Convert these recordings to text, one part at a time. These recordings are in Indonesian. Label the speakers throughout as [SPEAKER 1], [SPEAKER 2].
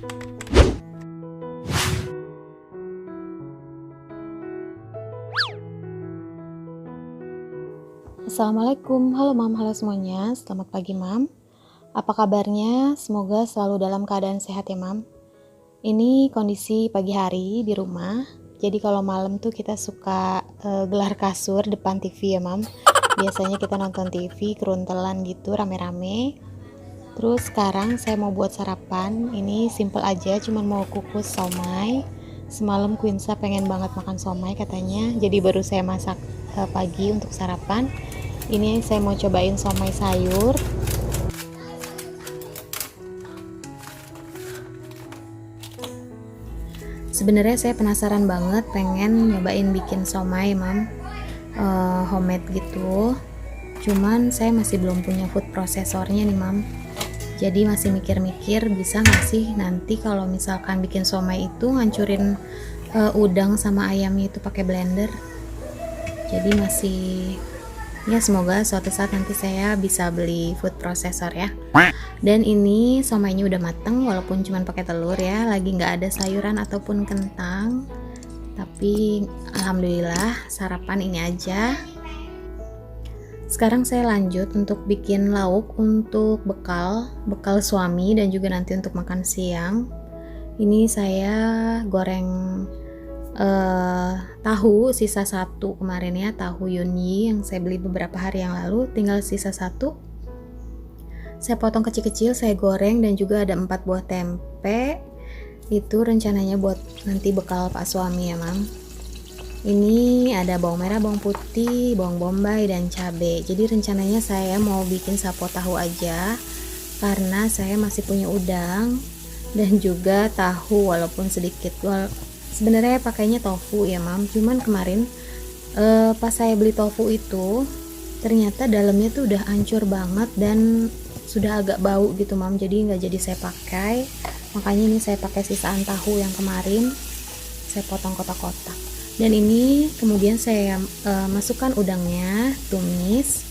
[SPEAKER 1] Assalamualaikum, halo Mam, halo semuanya, selamat pagi Mam. Apa kabarnya? Semoga selalu dalam keadaan sehat ya Mam. Ini kondisi pagi hari di rumah, jadi kalau malam tuh kita suka gelar kasur depan TV ya Mam. Biasanya kita nonton TV keruntelan gitu rame-rame. Terus sekarang saya mau buat sarapan, ini simple aja, cuman mau kukus somai. Semalam Quinsa pengen banget makan somai katanya, jadi baru saya masak pagi untuk sarapan. Ini saya mau cobain somai sayur. Sebenarnya saya penasaran banget pengen nyobain bikin somai Mam, homemade gitu. Cuman saya masih belum punya food processornya nih Mam. Jadi masih mikir-mikir bisa nggak sih nanti kalau misalkan bikin somai itu ngancurin udang sama ayamnya itu pakai blender. Jadi masih ya, semoga suatu saat nanti saya bisa beli food processor ya. Dan ini somainya udah mateng walaupun cuma pakai telur ya, lagi nggak ada sayuran ataupun kentang, tapi alhamdulillah sarapan ini aja. Sekarang saya lanjut untuk bikin lauk untuk bekal suami dan juga nanti untuk makan siang. Ini saya goreng tahu sisa satu kemarin ya, tahu Yunyi yang saya beli beberapa hari yang lalu, tinggal sisa satu. Saya potong kecil-kecil, saya goreng, dan juga ada 4 buah tempe. Itu rencananya buat nanti bekal Pak suami ya Mam. Ini ada bawang merah, bawang putih, bawang bombay, dan cabai. Jadi rencananya saya mau bikin sapo tahu aja karena saya masih punya udang dan juga tahu walaupun sedikit. Sebenarnya pakainya tofu ya Mam, cuman kemarin pas saya beli tofu itu ternyata dalamnya tuh udah hancur banget dan sudah agak bau gitu Mam, jadi nggak jadi saya pakai. Makanya ini saya pakai sisaan tahu yang kemarin, saya potong kotak-kotak. Dan ini kemudian saya masukkan udangnya, tumis.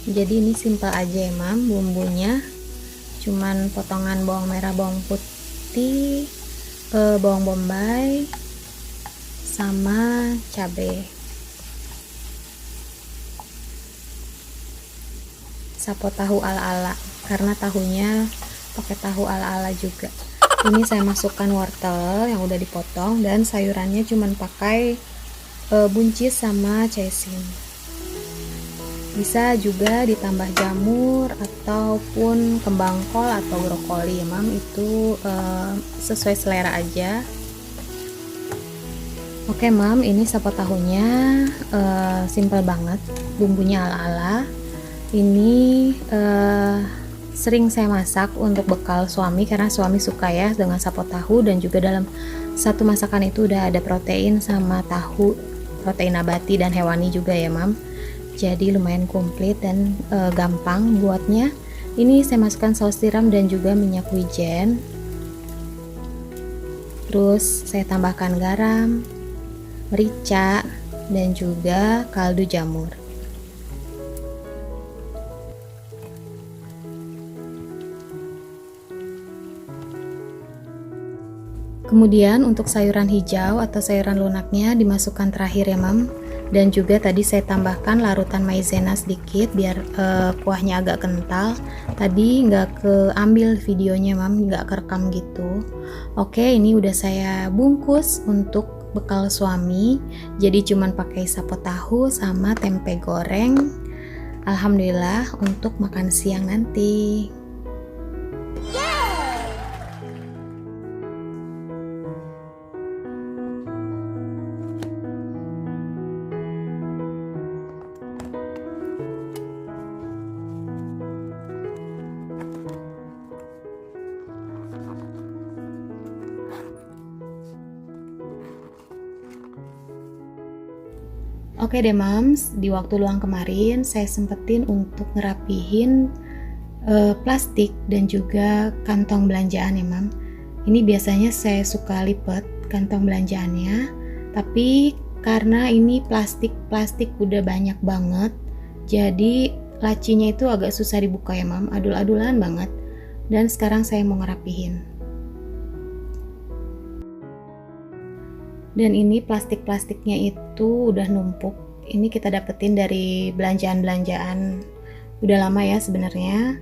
[SPEAKER 1] Jadi ini simpel aja ya Mam, bumbunya cuman potongan bawang merah, bawang putih, bawang bombay sama cabai. Sapo tahu ala-ala karena tahunya pakai tahu ala-ala juga. Ini saya masukkan wortel yang udah dipotong dan sayurannya cuman pakai buncis sama caisin. Bisa juga ditambah jamur ataupun kembang kol atau brokoli ya Mam, itu sesuai selera aja. Oke Mam, ini sapo tahunya simple banget, bumbunya ala-ala. Ini sering saya masak untuk bekal suami karena suami suka ya dengan sapo tahu, dan juga dalam satu masakan itu udah ada protein sama tahu, protein nabati dan hewani juga ya Mam. Jadi lumayan komplit dan gampang buatnya. Ini saya masukkan saus tiram dan juga minyak wijen. Terus saya tambahkan garam, merica, dan juga kaldu jamur. Kemudian untuk sayuran hijau atau sayuran lunaknya dimasukkan terakhir ya Mam. Dan juga tadi saya tambahkan larutan maizena sedikit biar kuahnya agak kental. Tadi nggak keambil videonya Mam, nggak kerekam gitu. Oke, ini udah saya bungkus untuk bekal suami. Jadi cuman pakai sapo tahu sama tempe goreng. Alhamdulillah untuk makan siang nanti. Oke deh Mams, di waktu luang kemarin saya sempetin untuk ngerapihin plastik dan juga kantong belanjaan ya Mam. Ini biasanya saya suka lipat kantong belanjaannya, tapi karena ini plastik udah banyak banget, Jadi lacinya itu agak susah dibuka ya mam, adul-adulan banget. Dan sekarang saya mau ngerapihin. Dan ini plastik-plastiknya itu udah numpuk. Ini kita dapetin dari belanjaan-belanjaan udah lama ya sebenarnya.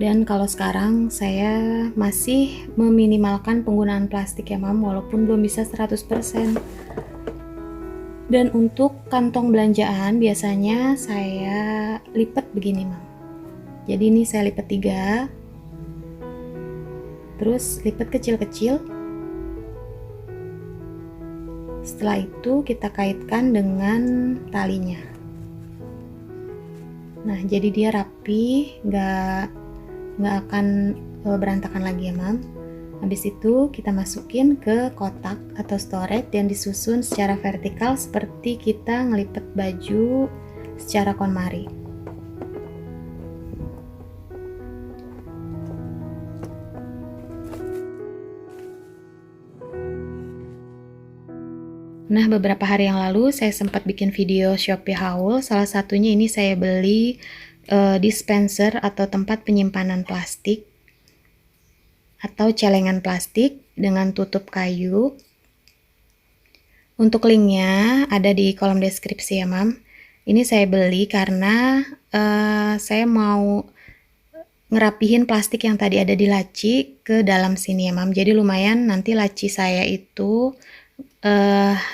[SPEAKER 1] Dan kalau sekarang saya masih meminimalkan penggunaan plastik ya mam, walaupun belum bisa 100%. Dan untuk kantong belanjaan biasanya saya lipat begini mam. Jadi ini saya lipat 3, terus lipat kecil-kecil. Setelah itu kita kaitkan dengan talinya. Nah jadi dia rapi, nggak akan berantakan lagi ya mam. Habis itu kita masukin ke kotak atau storage dan disusun secara vertikal seperti kita ngelipet baju secara KonMari. Nah, beberapa hari yang lalu saya sempat bikin video Shopee haul. Salah satunya ini saya beli dispenser atau tempat penyimpanan plastik atau celengan plastik dengan tutup kayu. Untuk linknya ada di kolom deskripsi ya mam. Ini saya beli karena saya mau ngerapihin plastik yang tadi ada di laci ke dalam sini ya mam. Jadi lumayan nanti laci saya itu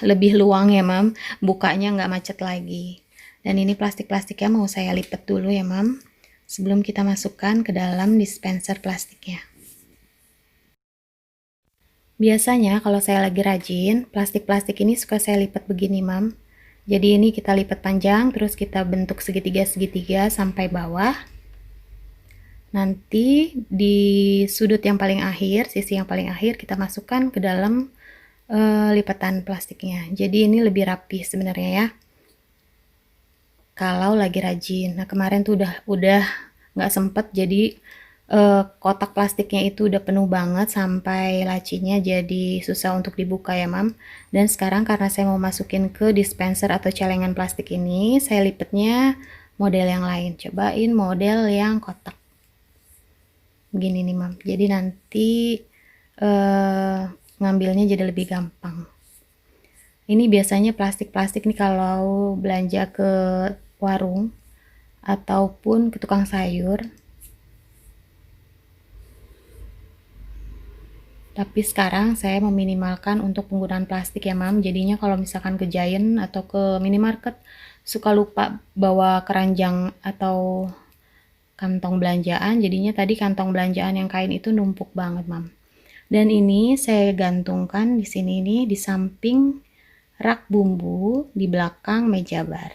[SPEAKER 1] lebih luang ya mam, bukanya nggak macet lagi. Dan ini plastik-plastiknya mau saya lipat dulu ya mam, sebelum kita masukkan ke dalam dispenser plastiknya. Biasanya kalau saya lagi rajin, plastik-plastik ini suka saya lipat begini mam. Jadi ini kita lipat panjang, terus kita bentuk segitiga-segitiga sampai bawah. Nanti di sudut yang paling akhir, sisi yang paling akhir kita masukkan ke dalam lipatan plastiknya. Jadi ini lebih rapi sebenarnya ya, kalau lagi rajin. Nah kemarin tuh udah nggak sempet, jadi kotak plastiknya itu udah penuh banget sampai lacinya jadi susah untuk dibuka ya mam. Dan sekarang karena saya mau masukin ke dispenser atau celengan plastik ini, saya lipetnya model yang lain. Cobain model yang kotak begini nih mam. Jadi nanti ngambilnya jadi lebih gampang. Ini biasanya plastik-plastik nih kalau belanja ke warung ataupun ke tukang sayur. Tapi sekarang saya meminimalkan untuk penggunaan plastik ya mam. Jadinya kalau misalkan ke Giant atau ke minimarket suka lupa bawa keranjang atau kantong belanjaan. Jadinya tadi kantong belanjaan yang kain itu numpuk banget mam. Dan ini saya gantungkan di sini nih, di samping rak bumbu di belakang meja bar.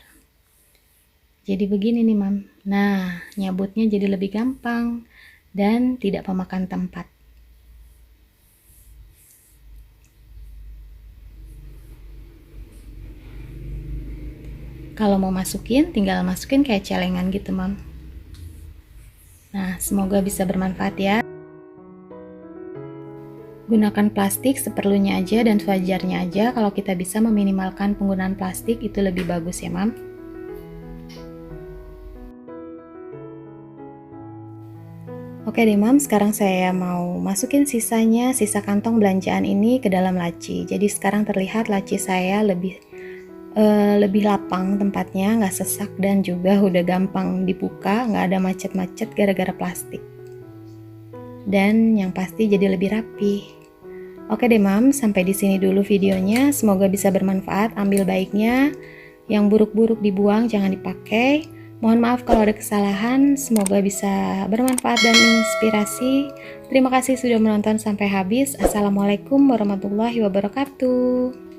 [SPEAKER 1] Jadi begini nih mam. Nah nyabutnya jadi lebih gampang dan tidak memakan tempat. Kalau mau masukin tinggal masukin kayak celengan gitu mam. Nah semoga bisa bermanfaat ya. Gunakan plastik seperlunya aja dan sewajarnya aja. Kalau kita bisa meminimalkan penggunaan plastik itu lebih bagus ya mam. Oke deh mam, sekarang saya mau masukin sisa kantong belanjaan ini ke dalam laci. Jadi sekarang terlihat laci saya lebih lapang tempatnya, nggak sesak dan juga udah gampang dibuka, nggak ada macet-macet gara-gara plastik. Dan yang pasti jadi lebih rapi. Oke deh mam, sampai di sini dulu videonya. Semoga bisa bermanfaat, ambil baiknya. Yang buruk-buruk dibuang, jangan dipakai. Mohon maaf kalau ada kesalahan, semoga bisa bermanfaat dan menginspirasi. Terima kasih sudah menonton sampai habis. Assalamualaikum warahmatullahi wabarakatuh.